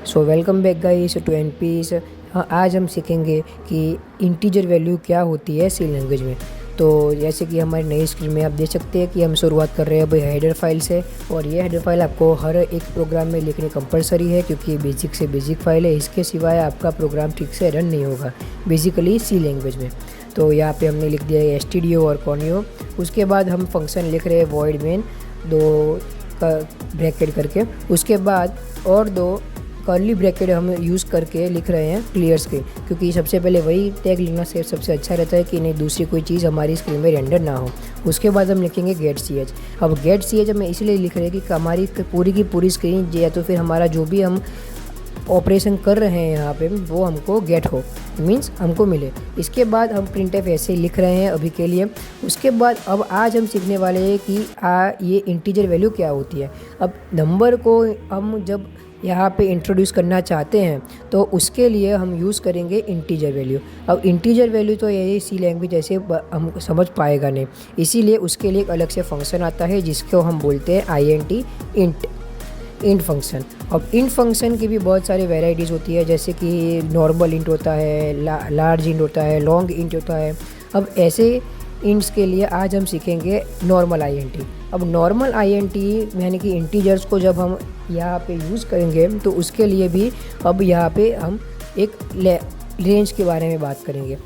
So welcome back guys to एनपीस। आज हम सीखेंगे कि इंटीजर वैल्यू क्या होती है सी लैंग्वेज में। तो जैसे कि हमारी नई स्क्रीन में आप देख सकते हैं कि हम शुरुआत कर रहे हैं अभी हेडर फाइल से, और ये हेडर फाइल आपको हर एक प्रोग्राम में लिखनी कंपलसरी है क्योंकि बेसिक से बेसिक फाइल है। इसके सिवाय आपका प्रोग्राम ठीक से रन नहीं होगा बेसिकली सी लैंग्वेज में। तो यहाँ पे हमने लिख दिया है stdio और conio। उसके बाद हम फंक्शन लिख रहे हैं void main, दो ब्रैकेट करके, उसके बाद और दो कर्ली ब्रैकेट हम यूज़ करके लिख रहे हैं क्लियर्स के, क्योंकि सबसे पहले वही टैग लिखना से सबसे अच्छा रहता है कि नहीं दूसरी कोई चीज़ हमारी स्क्रीन में रेंडर ना हो। उसके बाद हम लिखेंगे गेट सी एच। अब गेट सी एच हमें इसलिए लिख रहे हैं कि हमारी पूरी की पूरी स्क्रीन या तो फिर हमारा जो भी हम ऑपरेशन कर रहे हैं यहाँ पे वो हमको गेट हो, मीन्स हमको मिले। इसके बाद हम प्रिंटफ ऐसे लिख रहे हैं अभी के लिए। उसके बाद अब आज हम सीखने वाले हैं कि ये इंटीजर वैल्यू क्या होती है। अब नंबर को हम जब यहाँ पे इंट्रोड्यूस करना चाहते हैं तो उसके लिए हम यूज़ करेंगे इंटीजर वैल्यू। अब इंटीजर वैल्यू तो यही सी लैंग्वेज ऐसे हम समझ पाएगा नहीं, इसीलिए उसके लिए एक अलग से फंक्शन आता है जिसको हम बोलते हैं INT, इंट फंक्शन। अब इंट फंक्शन की भी बहुत सारी वेराइटीज़ होती है, जैसे कि नॉर्मल इंट होता है, लार्ज इंट होता है, लॉन्ग इंट होता है। अब ऐसे इंट्स के लिए आज हम सीखेंगे नॉर्मल INT। अब नॉर्मल INT यानी कि इंटीजर्स को जब हम यहाँ पे यूज़ करेंगे तो उसके लिए भी अब यहाँ पे हम एक रेंज के बारे में बात करेंगे।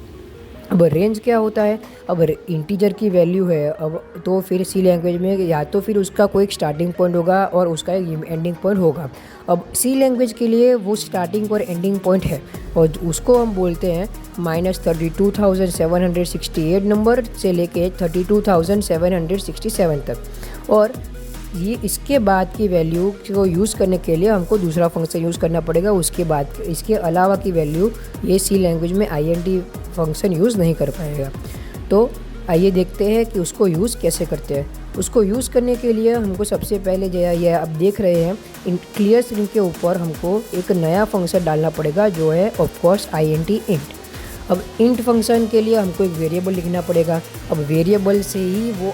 अब रेंज क्या होता है? अब इंटीजर की वैल्यू है, अब तो फिर सी लैंग्वेज में या तो फिर उसका कोई स्टार्टिंग पॉइंट होगा और उसका एक एंडिंग पॉइंट होगा। अब सी लैंग्वेज के लिए वो स्टार्टिंग और एंडिंग पॉइंट है और उसको हम बोलते हैं -32,768 नंबर से लेके 32,767 तक। और ये इसके बाद की वैल्यू को यूज़ करने के लिए हमको दूसरा फंक्शन यूज़ करना पड़ेगा। उसके बाद इसके अलावा की वैल्यू ये सी लैंग्वेज में INT फंक्शन यूज़ नहीं कर पाएगा। तो आइए देखते हैं कि उसको यूज़ कैसे करते हैं। उसको यूज़ करने के लिए हमको सबसे पहले जो है ये आप देख रहे हैं क्लियर स्क्रीन के ऊपर हमको एक नया फंक्शन डालना पड़ेगा जो है ऑफकोर्स INT इंट। अब इंट फंक्शन के लिए हमको एक वेरिएबल लिखना पड़ेगा। अब वेरिएबल से ही वो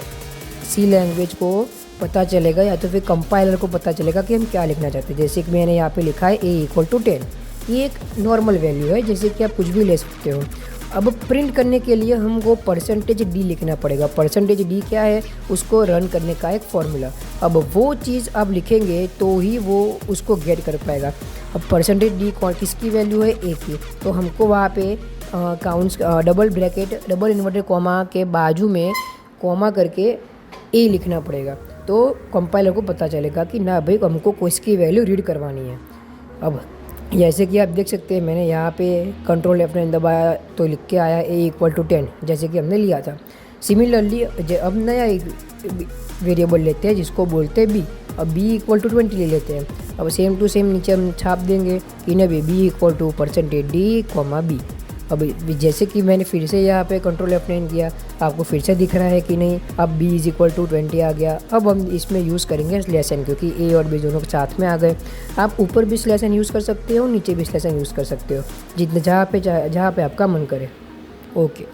सी लैंग्वेज को पता चलेगा या तो फिर कंपाइलर को पता चलेगा कि हम क्या लिखना चाहते हैं। जैसे कि मैंने यहाँ पे लिखा है a = 10, ये एक नॉर्मल वैल्यू है जैसे कि आप कुछ भी ले सकते हो। अब प्रिंट करने के लिए हमको %d लिखना पड़ेगा। %d क्या है? उसको रन करने का एक फॉर्मूला। अब वो चीज़ आप लिखेंगे तो ही वो उसको गेट कर पाएगा। अब %d किसकी वैल्यू है? a की, तो हमको वहाँ पे counts double bracket double inverted comma के बाजू में कॉमा करके a लिखना पड़ेगा, तो कंपाइलर को पता चलेगा कि ना भाई हमको इसकी वैल्यू रीड करवानी है। अब जैसे कि आप देख सकते हैं मैंने यहाँ पे Ctrl F9 दबाया तो लिख के आया a = 10 जैसे कि हमने लिया था। सिमिलरली अब नया एक वेरिएबल लेते हैं जिसको बोलते हैं b। अब b = 20 ले लेते हैं। अब सेम टू सेम नीचे हम छाप देंगे कि ना b = %d, b। अब जैसे कि मैंने फिर से यहाँ पे Ctrl F9 किया, आपको फिर से दिख रहा है कि नहीं, अब b = 20 आ गया। अब हम इसमें यूज़ करेंगे स्लैशन, क्योंकि a और b दोनों साथ में आ गए। आप ऊपर भी स्लैशन यूज़ कर सकते हो, नीचे भी स्लैशन यूज़ कर सकते हो, जितने जहाँ पे आपका मन करे। ओके,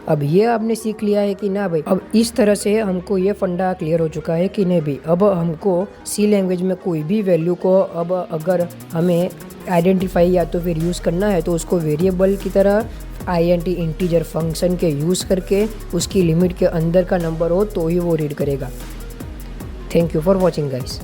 अब ये आपने सीख लिया है कि ना भाई। अब इस तरह से हमको ये फंडा क्लियर हो चुका है कि नहीं भी अब हमको सी लैंग्वेज में कोई भी वैल्यू को अब अगर हमें आइडेंटिफाई या तो फिर यूज़ करना है तो उसको वेरिएबल की तरह INT इंटीजर फंक्शन के यूज़ करके उसकी लिमिट के अंदर का नंबर हो तो ही वो रीड करेगा। Thank you for watching guys.